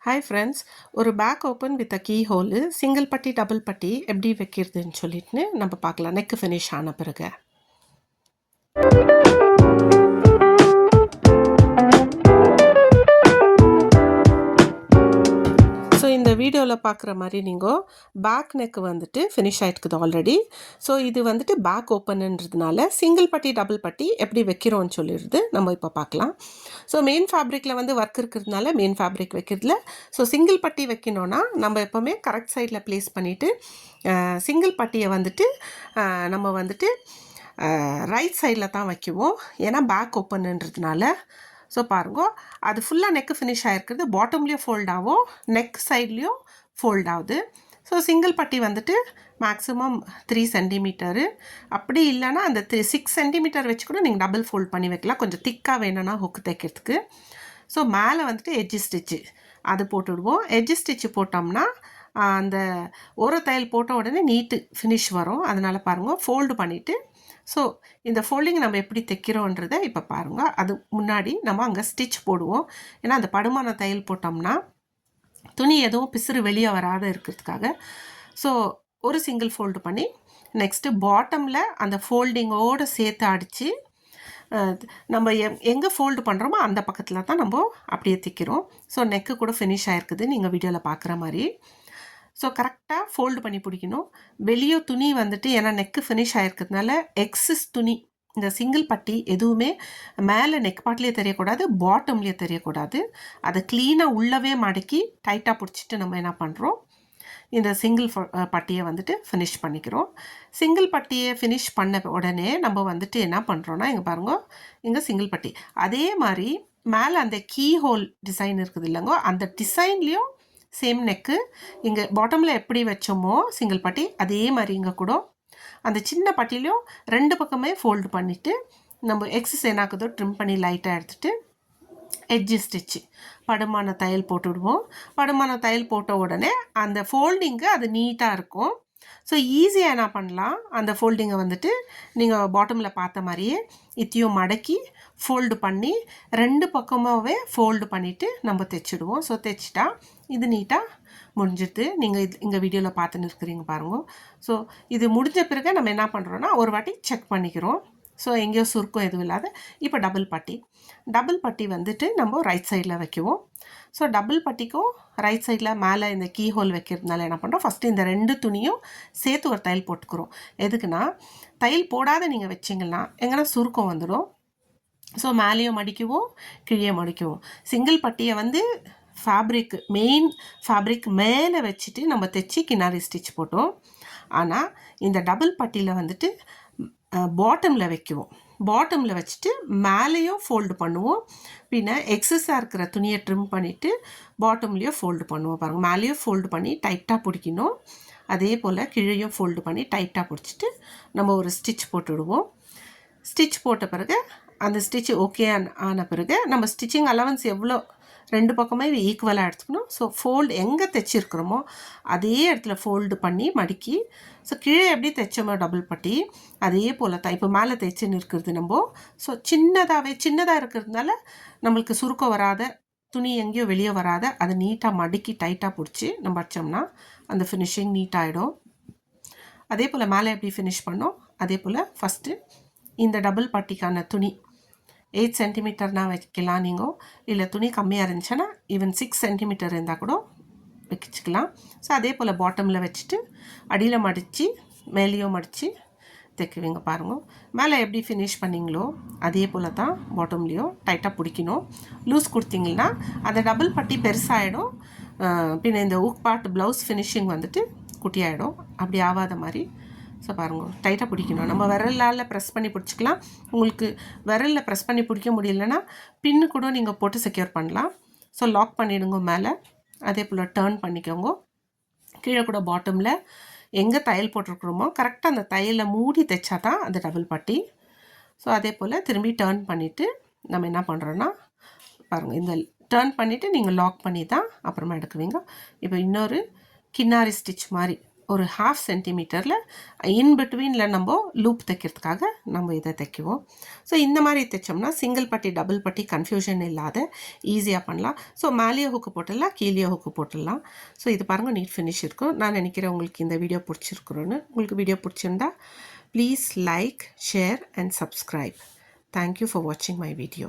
Hi friends, ஒரு bag open with a key hole single பட்டி double பட்டி எப்படி வைக்கிறதுன்னு சொல்லிட்டு நம்ம பார்க்கலாம். நெக்கு ஃபினிஷ் ஆன பிறகு ஸோ இந்த வீடியோவில் பார்க்குற மாதிரி நீங்கள் பேக் நெக்கு வந்துட்டு ஃபினிஷ் ஆகிட்டுக்குது ஆல்ரெடி. ஸோ இது வந்துட்டு பேக் ஓப்பனுன்றதுனால சிங்கிள் பட்டி டபுள் பட்டி எப்படி வைக்கிறோன்னு சொல்லிடுது நம்ம இப்போ பார்க்கலாம். ஸோ மெயின் ஃபேப்ரிக்கில் வந்து ஒர்க் இருக்கிறதுனால மெயின் ஃபேப்ரிக் வைக்கிறதுல ஸோ சிங்கிள் பட்டி வைக்கணுன்னா நம்ம எப்போவுமே கரெக்ட் சைடில் ப்ளேஸ் பண்ணிவிட்டு சிங்கிள் பட்டியை வந்துட்டு நம்ம வந்துட்டு ரைட் சைடில் தான் வைக்குவோம். ஏன்னா பேக் ஓப்பனுன்றதுனால. ஸோ பாருங்க, அது ஃபுல்லாக நெக்கு ஃபினிஷ் ஆகிருக்குது. பாட்டம்லேயும் ஃபோல்ட் ஆகும், நெக் சைட்லேயும் ஃபோல்ட் ஆகுது. ஸோ சிங்கிள் பட்டி வந்துட்டு மேக்ஸிமம் 3 சென்டிமீட்டரு, அப்படி இல்லைன்னா அந்த 6 சென்டிமீட்டர் வச்சு கூட நீங்கள் டபுள் ஃபோல்ட் பண்ணி வைக்கலாம், கொஞ்சம் திக்காக வேணும்னா ஹுக்கு தைக்கிறதுக்கு. ஸோ மேலே வந்துட்டு எட்ஜி ஸ்டிச்சு அது போட்டுவிடுவோம். எட்ஜி ஸ்டிச்சு போட்டோம்னா அந்த ஒரு தையல் போட்ட உடனே நீட்டு ஃபினிஷ் வரும். அதனால் பாருங்கள், ஃபோல்டு பண்ணிவிட்டு ஸோ இந்த ஃபோல்டிங் நம்ம எப்படி தைக்கிறோன்றதை இப்போ பாருங்கள். அது முன்னாடி நம்ம அங்கே ஸ்டிச் போடுவோம். ஏன்னா அந்த படுமான தையல் போட்டோம்னா துணி எதுவும் பிசுறு வெளியே வராத இருக்கிறதுக்காக. ஸோ ஒரு சிங்கிள் ஃபோல்டு பண்ணி நெக்ஸ்ட்டு பாட்டமில் அந்த ஃபோல்டிங்கோடு சேர்த்து அடித்து நம்ம எங்கே ஃபோல்டு பண்ணுறோமோ அந்த பக்கத்தில் தான் நம்ம அப்படியே தைக்கிறோம். ஸோ நெக்கு கூட ஃபினிஷ் ஆகிருக்குது நீங்கள் வீடியோவில் பார்க்குற மாதிரி. ஸோ கரெக்டாக ஃபோல்டு பண்ணி பிடிக்கணும். வெளியே துணி வந்துட்டு ஏன்னா நெக்கு ஃபினிஷ் ஆகிருக்கிறதுனால எக்ஸஸ் துணி இந்த சிங்கிள் பட்டி எதுவுமே மேலே நெக் பாட்லேயே தெரியக்கூடாது, பாட்டம்லேயே தெரியக்கூடாது. அதை க்ளீனாக உள்ளவே மடக்கி டைட்டாக பிடிச்சிட்டு நம்ம என்ன பண்ணுறோம், இந்த சிங்கிள் பட்டியை வந்துட்டு ஃபினிஷ் பண்ணிக்கிறோம். சிங்கிள் பட்டியை ஃபினிஷ் பண்ண உடனே நம்ம வந்துட்டு என்ன பண்ணுறோன்னா, இங்கே பாருங்க, இங்கே சிங்கிள் பட்டி அதே மாதிரி மேலே அந்த கீ ஹோல் டிசைன் இருக்குது இல்லைங்க, அந்த டிசைன்லேயும் சேம் நெக்கு இங்கே பாட்டமில் எப்படி வச்சோமோ சிங்கிள் பட்டி அதே மாதிரி இங்கே கூட அந்த சின்ன பட்டிலையும் 2 பக்கமே ஃபோல்டு பண்ணிவிட்டு நம்ம எக்ஸஸ் என்னாக்குதோ ட்ரிம் பண்ணி லைட்டாக எடுத்துகிட்டு எட்ஜி ஸ்டிச்சு படுமான தையல் போட்டுவிடுவோம். படுமான தையல் போட்ட உடனே அந்த ஃபோல்டிங்கு அது நீட்டாக இருக்கும். ஸோ ஈஸியாக என்ன பண்ணலாம், அந்த ஃபோல்டிங்கை வந்துட்டு நீங்கள் பாட்டமில் பார்த்த மாதிரியே இத்தையும் மடக்கி ஃபோல்டு பண்ணி 2 பக்கமாகவே ஃபோல்டு பண்ணிவிட்டு நம்ம தைச்சிடுவோம். ஸோ தைச்சிட்டா இது நீட்டாக முடிஞ்சிடுது. நீங்கள் இங்கே வீடியோவில் பார்த்துன்னு இருக்கிறீங்க பாருங்க. ஸோ இது முடிஞ்ச பிறகு நம்ம என்ன பண்ணுறோன்னா ஒரு வாட்டி செக் பண்ணிக்கிறோம். ஸோ எங்கேயோ சுருக்கம் எதுவும் இல்லாத. இப்போ டபுள் பட்டி வந்துட்டு நம்ம ரைட் சைடில் வைக்குவோம். ஸோ டபுள் பட்டிக்கும் ரைட் சைடில் மேலே இந்த கீ ஹோல் வைக்கிறதுனால என்ன பண்ணுறோம், ஃபஸ்ட்டு இந்த 2 துணியும் சேர்த்து ஒரு தையல் போட்டுக்கிறோம். எதுக்குன்னா தையல் போடாத நீங்கள் வச்சிங்கன்னா எங்கன்னா சுருக்கம் வந்துடும். ஸோ மேலேயும் மடிக்குவோம், கீழே மடிக்குவோம். சிங்கிள் பட்டியை வந்து மெயின் ஃபேப்ரிக் மேலே வச்சுட்டு நம்ம தைச்சி கினாரி ஸ்டிச் போட்டோம். ஆனால் இந்த டபுள் பட்டியில் வந்துட்டு பாட்டமில் வைக்குவோம். பாட்டமில் வச்சுட்டு மேலேயும் ஃபோல்டு பண்ணுவோம். பின்ன எக்ஸஸாக இருக்கிற துணியை ட்ரிம் பண்ணிவிட்டு பாட்டம்லேயும் ஃபோல்டு பண்ணுவோம். பாருங்கள், மேலேயும் ஃபோல்டு பண்ணி டைட்டாக பிடிக்கணும். அதே போல் கீழேயும் ஃபோல்டு பண்ணி டைட்டாக பிடிச்சிட்டு நம்ம ஒரு ஸ்டிச் போட்டுவிடுவோம். ஸ்டிச் போட்ட பிறகு அந்த ஸ்டிச் ஓகே ஆன பிறகு நம்ம ஸ்டிச்சிங் அலவன்ஸ் எவ்வளோ 2 பக்கமே ஈக்குவலாக எடுத்துக்கணும். ஸோ ஃபோல்டு எங்கே தைச்சிருக்கிறோமோ அதே இடத்துல ஃபோல்டு பண்ணி மடிக்கி, ஸோ கீழே எப்படி தைச்சோமோ டபுள் பட்டி அதே போல் தான் இப்போ மேலே தைச்சின்னு இருக்கிறது நம்ம. ஸோ சின்னதாக இருக்கிறதுனால நம்மளுக்கு சுருக்கம் வராத, துணி எங்கேயோ வெளியே வராத, அதை நீட்டாக மடிக்கி டைட்டாக பிடிச்சி நம்ம வச்சோம்னா அந்த ஃபினிஷிங் நீட்டாகிடும். அதே போல் மேலே எப்படி ஃபினிஷ் பண்ணோம் அதே போல் ஃபஸ்ட்டு இந்த டபுள் பட்டிக்கான துணி 8 சென்டிமீட்டர்னா வைக்கலாம் நீங்கள், இல்லை துணி கம்மியாக இருந்துச்சுன்னா ஈவன் 6 சென்டிமீட்டர் இருந்தால் கூட வச்சுக்கலாம். ஸோ அதே போல் பாட்டமில் வச்சுட்டு அடியில் மடித்து மேலேயும் மடித்து தைக்குவீங்க. பாருங்கள், மேலே எப்படி ஃபினிஷ் பண்ணிங்களோ அதே போல் தான் பாட்டம்லேயும் டைட்டாக பிடிக்கணும். லூஸ் கொடுத்தீங்கன்னா அந்த டபுள் பட்டி பெருசாகிடும். பின்ன இந்த ஊக் பார்ட் ப்ளவுஸ் ஃபினிஷிங் வந்துட்டு குட்டியாகிடும். அப்படி ஆகாத மாதிரி ஸோ பாருங்கள், டைட்டாக பிடிக்கணும். நம்ம விரலால் ப்ரெஸ் பண்ணி பிடிச்சிக்கலாம். உங்களுக்கு விரலில் ப்ரெஸ் பண்ணி பிடிக்க முடியலன்னா பின்னு கூட நீங்கள் போட்டு செக்யூர் பண்ணலாம். ஸோ லாக் பண்ணிவிடுங்க மேலே. அதே போல் டர்ன் பண்ணிக்கோங்க. கீழே கூட பாட்டமில் எங்கே தையல் போட்டிருக்கிறோமோ கரெக்டாக அந்த தையலை மூடி தைச்சா தான் அந்த டபுள் பட்டி. ஸோ அதே போல் திரும்பி டர்ன் பண்ணிவிட்டு நம்ம என்ன பண்ணுறோன்னா பாருங்கள், இந்த டர்ன் பண்ணிவிட்டு நீங்கள் லாக் பண்ணி தான் அப்புறமா எடுக்குவீங்க. இப்போ இன்னொரு கின்னாரி ஸ்டிச் மாதிரி ஒரு 1/2 சென்டிமீட்டரில் இன் பிட்வீனில் நம்ம லூப் தைக்கிறதுக்காக நம்ம இதை தைக்குவோம். ஸோ இந்த மாதிரி தைச்சோம்னா சிங்கிள் பட்டி டபுள் பட்டி கன்ஃபியூஷன் இல்லாத ஈஸியாக பண்ணலாம். ஸோ மேலேயே ஹுக்கு போட்டுடலாம், கீழேயே ஹுக்கு போட்டுடலாம். ஸோ இது பாருங்கள் நீட் ஃபினிஷ் இருக்கும். நான் நினைக்கிறேன் உங்களுக்கு இந்த வீடியோ பிடிச்சிருக்குறோன்னு. உங்களுக்கு வீடியோ பிடிச்சிருந்தா please like, share and subscribe. Thank you for வாட்சிங் மை வீடியோ.